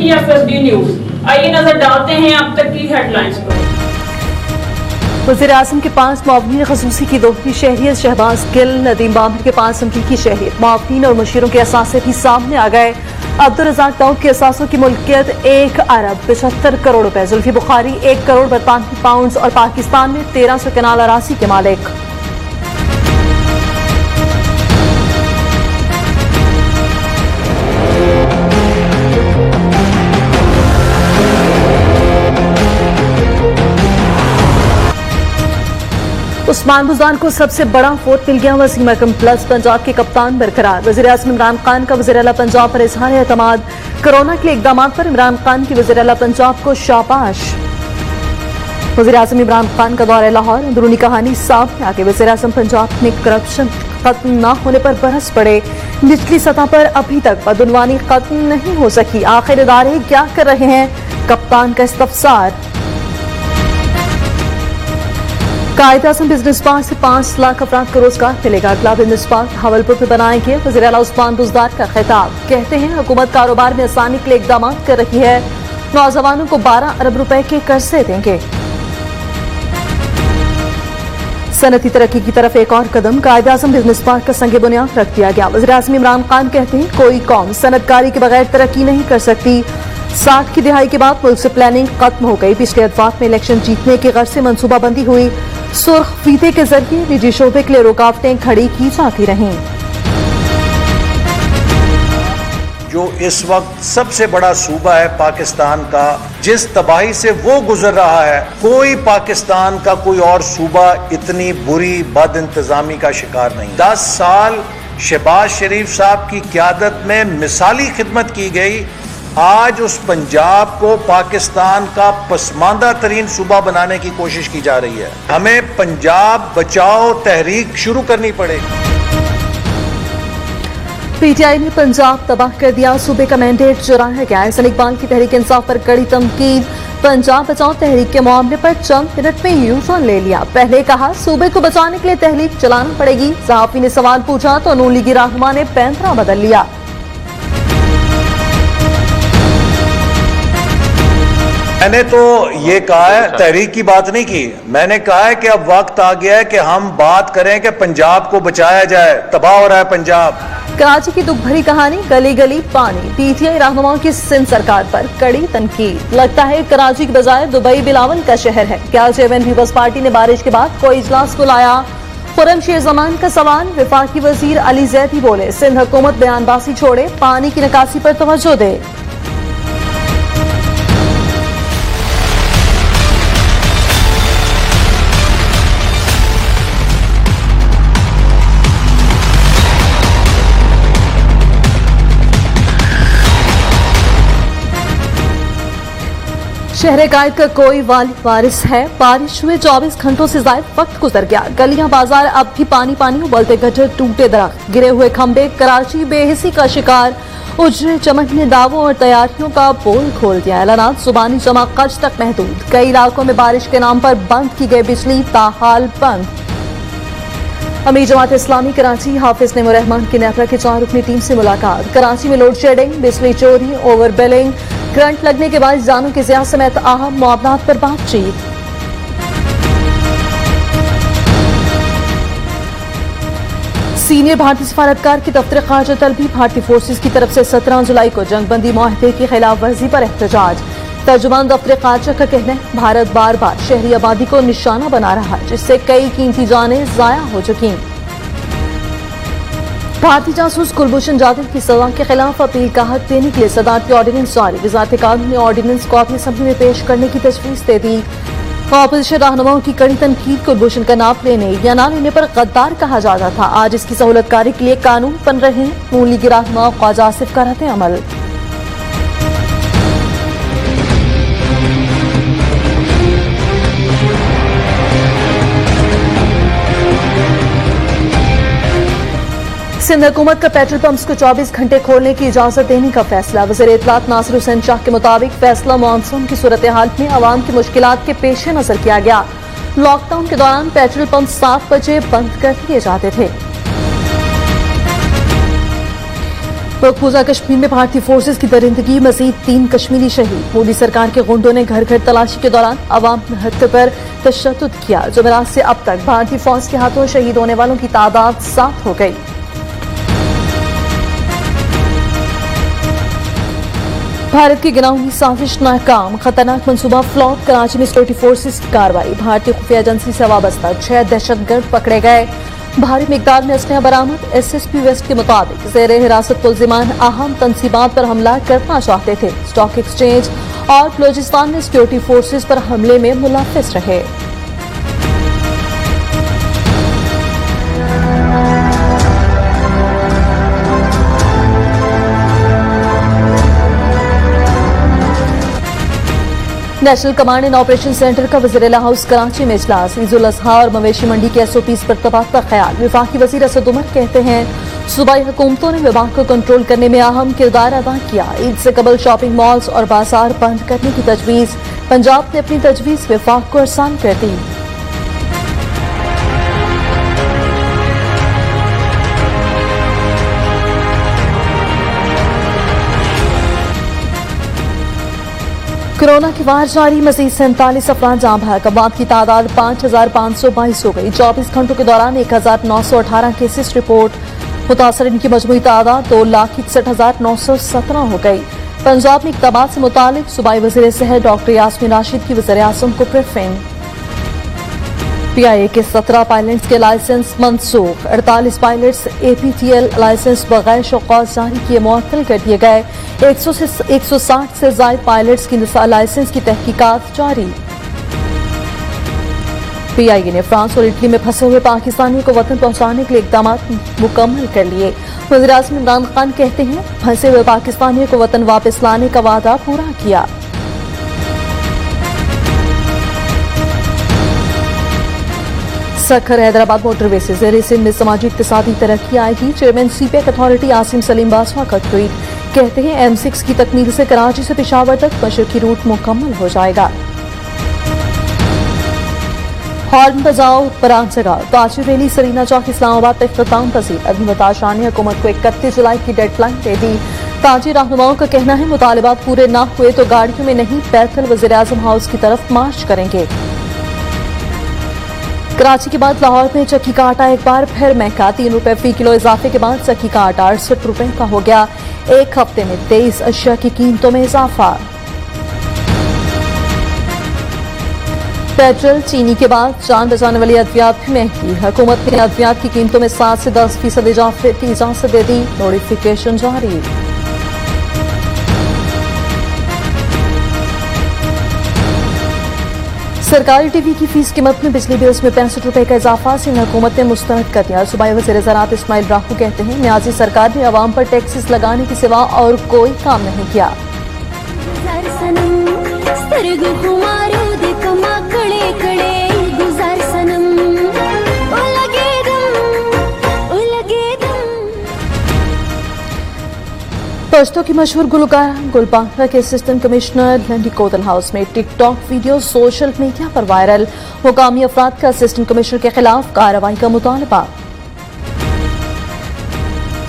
TFSD news. आइए नजर डालते हैं अब तक की हेडलाइंस पर। वज़ीर-ए-आज़म के 5 मुआवनीन ख़ुसूसी की दोहरी शहरियत, शहबाज गिल, नदीम बाबर के 5 अमरीकी शहरियत। मुआवनीन और मुशीरों के असासे भी सामने आ गए। अब्दुल रज़ाक दाऊद के असासों की मुल्कियत 1 अरब 75 करोड़ रुपए। जुल्फी बुखारी 1 करोड़ बरतानवी पाउंड और पाकिस्तान में 1300 कनाल अरासी के मालिक। उस्मान बुज़दार को सबसे बड़ा वोट मिल गया। वसीम अकरम प्लस पंजाब के कप्तान बरकरार। वज़ीर-ए-आज़म इमरान खान का वज़ीर आला पंजाब पर इज़हार एतमाद। कोरोना के लिए इक़दाम पर इमरान खान की वज़ीर आला पंजाब को शाबाश। वज़ीर-ए-आज़म इमरान खान का दौरा लाहौर, अंदरूनी कहानी सामने आके वज़ीर-ए-आज़म पंजाब में करप्शन खत्म न होने पर बरस पड़े। निचली सतह पर अभी तक बदउनवानी खत्म नहीं हो सकी, आखिर इदारे क्या कर रहे हैं, कप्तान का इस्तफसार। कायद-ए-आज़म बिजनेस पार्क से 5 लाख अफराद को रोजगार मिलेगा। अगला बिजनेस पार्क हवलपुर में बनाएंगे। वज़ीर आला उस्मान बुज़दार का खिताब, कहते हैं हुकूमत कारोबार में आसानी के लिए इक़दाम कर रही है। नौजवानों को 12 अरब रुपए के कर्जे देंगे। सनती तरक्की की तरफ एक और कदम। कायद-ए-आज़म बिजनेस पार्क का संग बुनियाद रख दिया गया। वज़ीर-ए-आज़म इमरान खान कहते हैं कोई कौम सनतकारी के बगैर तरक्की नहीं कर सकती। 60 की दिहाई के बाद मुल्क से प्लानिंग खत्म हो गई। पिछले अदवात में इलेक्शन जीतने की गर्ज से मनसूबाबंदी हुई। सुर्ख फीते के जरिए निजी शोबे के लिए रुकावटें खड़ी की जाती रहीं। जो इस वक्त सबसे बड़ा सूबा है पाकिस्तान का, जिस तबाही से वो गुजर रहा है, कोई पाकिस्तान का कोई और सूबा इतनी बुरी बद इंतजामी का शिकार नहीं। 10 साल शहबाज शरीफ साहब की क़यादत में मिसाली खिदमत की गई। आज उस पंजाब को पाकिस्तान का पसमानदा तरीन सूबा बनाने की कोशिश की जा रही है। हमें पंजाब बचाओ तहरीक शुरू करनी पड़ेगी। पीटीआई ने पंजाब तबाह कर दिया, सूबे का मैंडेट चुराया गया। एहसन इकबाल की तहरीक इंसाफ पर कड़ी तनकीद। पंजाब बचाओ तहरीक के मामले पर चंद मिनट में यू टर्न ले लिया। पहले कहा सूबे को बचाने के लिए तहरीक चलाना पड़ेगी। सहाफी ने सवाल पूछा तो नून लीगी रहनुमा ने पैंतरा बदल लिया। मैंने तो ये कहा है, तहरीक की बात नहीं की। मैंने कहा है कि अब वक्त आ गया है कि हम बात करें कि पंजाब को बचाया जाए, तबाह हो रहा है पंजाब। कराची की दुख भरी कहानी, गली गली पानी। पीटीआई रहनुमाओं की सिंध सरकार पर कड़ी तनकीद। लगता है कराची की बजाय दुबई बिलावल का शहर है। क्या जेवन पीपल्स पार्टी ने बारिश के बाद कोई इजलास बुलाया? खुर्रम शेर जमान का सवाल। वफाकी वजीर अली जैदी बोले सिंध हुकूमत बयानबाजी छोड़े, पानी की निकासी पर तवज्जो दे। शहर कायद का कोई वारिस है। बारिश हुए 24 घंटों से ज्यादा वक्त गुजर गया। गलियां बाजार अब भी पानी पानी, उबलते गटर, टूटे दरख्त, गिरे हुए खंबे। कराची बेहिसी का शिकार। उजरे चमन ने दावों और तैयारियों का पोल खोल दिया। ऐलानात जुबानी जमा खर्च तक महदूद। कई इलाकों में बारिश के नाम पर बंद की गई बिजली ताहाल बंद। अमीर जमात इस्लामी कराची हाफिज नईमुर रहमान की नेपरा की 4 रुकनी टीम से मुलाकात। कराची में लोड शेडिंग, बिजली चोरी, ओवर बिलिंग, करंट लगने के बाद जानों की ज़िया समेत अहम मामलात पर बातचीत। सीनियर भारतीय सफारतकार की दफ्तर खारजा तलबी। भारतीय फोर्सेज की तरफ से 17 जुलाई को जंगबंदी मुआहदे की खिलाफ वर्जी पर एहतजाज। तर्जुमान दफ्तर खारजा का कहना है भारत बार बार शहरी आबादी को निशाना बना रहा है, जिससे कई कीमती जानें जाया हो चुकी। भारतीय जासूस कुलभूषण जाधव की सजा के खिलाफ अपील का हक देने के लिए सदारती ऑर्डिनेंस जारी। वज़ारत कानून ने ऑर्डिनेंस को अपनी असेंबली में पेश करने की तजवीज़ दे दी। अपोजिशन रहनुमाओं की कड़ी तनकीद। कुलभूषण का नाम लेने या ना लेने पर गद्दार कहा जाता था, आज इसकी सहूलतकारी के लिए कानून बन रहे हैं। नून लीगी रहनुमा ख्वाजा आसिफ का रहते अमल। सिंध हुकूमत का पेट्रोल पंप्स को 24 घंटे खोलने की इजाजत देने का फैसला। वज़ीर इत्तलात नासिर हुसैन शाह के मुताबिक फैसला मानसून की सूरत हाल में आवाम की मुश्किलात के पेश नजर किया गया। लॉकडाउन के दौरान पेट्रोल पंप 7 बजे बंद कर दिए जाते थे। मकबूजा कश्मीर में भारतीय फोर्सेज की दरिंदगी, मजीद 3 कश्मीरी शहीद। मोदी सरकार के गुंडों ने घर घर तलाशी के दौरान अवाम हत्या पर तशद्दुद किया। जुमेरात से अब तक भारतीय फौज के हाथों शहीद होने वालों की तादाद 7 हो गई। भारत की गिनाऊंगी साजिश नाकाम, खतरनाक मंसूबा फ्लॉप। कराची में सिक्योरिटी फोर्सेज की कार्रवाई, भारतीय खुफिया एजेंसी से वाबस्ता 6 दहशतगर्द पकड़े गए। भारी मिकदार में असलहा बरामद। एसएसपी वेस्ट के मुताबिक ज़ेरे हिरासत मुल्जिमान अहम तंसीबात पर हमला करना चाहते थे। स्टॉक एक्सचेंज और बलोचिस्तान में सिक्योरिटी फोर्सेज पर हमले में मुलव्विस रहे। National command and operation centre का वज़ीर-ए-आला हाउस कराची में इजलास। ईद उल अज़हा और मवेशी मंडी के SOPs पर तबादला ख्याल। वफाकी वज़ीर असद उमर कहते हैं सूबाई हुकूमतों ने विभाग को कंट्रोल करने में अहम किरदार अदा किया। ईद से कबल शॉपिंग मॉल्स और बाजार बंद करने की तजवीज़। पंजाब ने अपनी तजवीज़ वफाक को आसान कर दी। कोरोना की वार जारी, मजीद 47 अफराद जाँ बहक। अमवात की तादाद 5522 हो गई। 24 घंटों के दौरान 1918 केसेस रिपोर्ट। मुतासरीन की मजमूई तादाद 2,61,917 हो गई। पंजाब में इक़दामात से मुतालिक सूबाई वज़ीर सेहत डॉक्टर यास्मीन राशिद की वज़ीर-ए-आज़म को ब्रीफिंग। PIA के 17 पायलट्स के लाइसेंस मनसूख। 48 पायलट्स APTL लाइसेंस बगैर शौक़ात जारी किए मुअत्तल कर दिए गए। 160 से ज़ायद पायलट्स की लाइसेंस की तहकीकात जारी। PIA ने फ्रांस और इटली में फंसे हुए पाकिस्तानियों को वतन पहुंचाने के लिए इक़दाम मुकम्मल कर लिए। वज़ीर-ए-आज़म इमरान खान कहते हैं फंसे हुए पाकिस्तानियों को वतन वापस लाने का वादा पूरा किया। सखर हैदराबाद मोटरवे से ज़ेरे सिंध में समाजी इक़्तिसादी तरक्की आएगी। Chairman CPEC authority Asim Saleem Bajwa का ट्वीट। कहते हैं M6 की तकमील से कराची से पेशावर तक मशरकी रूट मुकम्मल हो जाएगा। हॉर्न बजाओ पराग जगाओ, ताजी रैली सरीना चौक इस्लामाबाद तक इख्तिताम पसीर। अदम शाह ने हुकूमत को 31 जुलाई की डेडलाइन दे दी। ताजी रहनुमाओं का कहना है मुतालिबात पूरे न हुए तो गाड़ियों में नहीं पैदल वज़ीर-ए-आज़म हाउस की तरफ मार्च करेंगे। कराची के बाद लाहौर में चक्की का आटा एक बार फिर महंगा। 3 रुपए फी किलो इजाफे के बाद चक्की का आटा 68 रुपए का हो गया। एक हफ्ते में 23 अशिया की कीमतों में इजाफा। पेट्रोल चीनी के बाद जान बचाने वाली अद्वियात भी महंगी। हुकूमत ने अद्वियात की कीमतों में 7 से 10% इजाफे की इजाजत दे दी। नोटिफिकेशन जारी। सरकारी टीवी की फीस कीमत में बिजली बिल्स में 65 रुपए का इजाफा सिंध हुकूमत ने मुस्तरद कर दिया। सूबाई वज़ीर ज़राअत इस्माइल राहू कहते हैं न्याजी सरकार ने अवाम पर टैक्सेस लगाने के सिवा और कोई काम नहीं किया। पश्तो की मशहूर गुलकार गुलबांगरा के असिस्टेंट कमिश्नर लंडी कोतल हाउस में टिकटॉक वीडियो सोशल मीडिया पर वायरल। मुकामी अफराद का असिस्टेंट कमिश्नर के खिलाफ कार्रवाई का मुतालबा।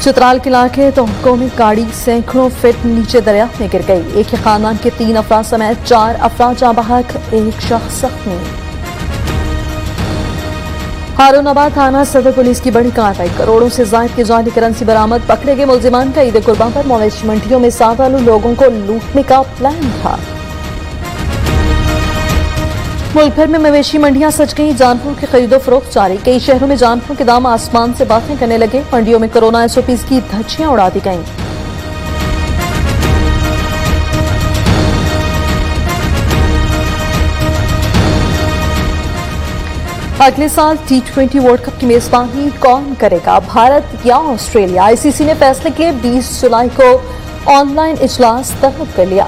चित्राल के इलाके तोहको में गाड़ी सैकड़ों फीट नीचे दरिया में गिर गई। एक ही खानदान के 3 अफराद समेत 4 अफराद जाँ बहक, एक शख्स जख्मी। हारूनाबाद थाना सदर पुलिस की बड़ी कार्रवाई। करोड़ों से जायद की जाली करेंसी बरामद। पकड़े गए मुल्जिमान का ईद कुर्बान पर मवेशी मंडियों में साधारण लोगों को लूटने का प्लान था। मुल्क भर में मवेशी मंडियां सज गई। जानवरों की खरीदो फरोख्त जारी। कई शहरों में जानवरों के दाम आसमान से बातें करने लगे। मंडियों में कोरोना SOPs की धज्जियां उड़ा दी गईं। अगले साल T20 वर्ल्ड कप की मेजबानी कौन करेगा, भारत या ऑस्ट्रेलिया? ICC ने फैसले के लिए 20 जुलाई को ऑनलाइन इजलास तलब कर लिया।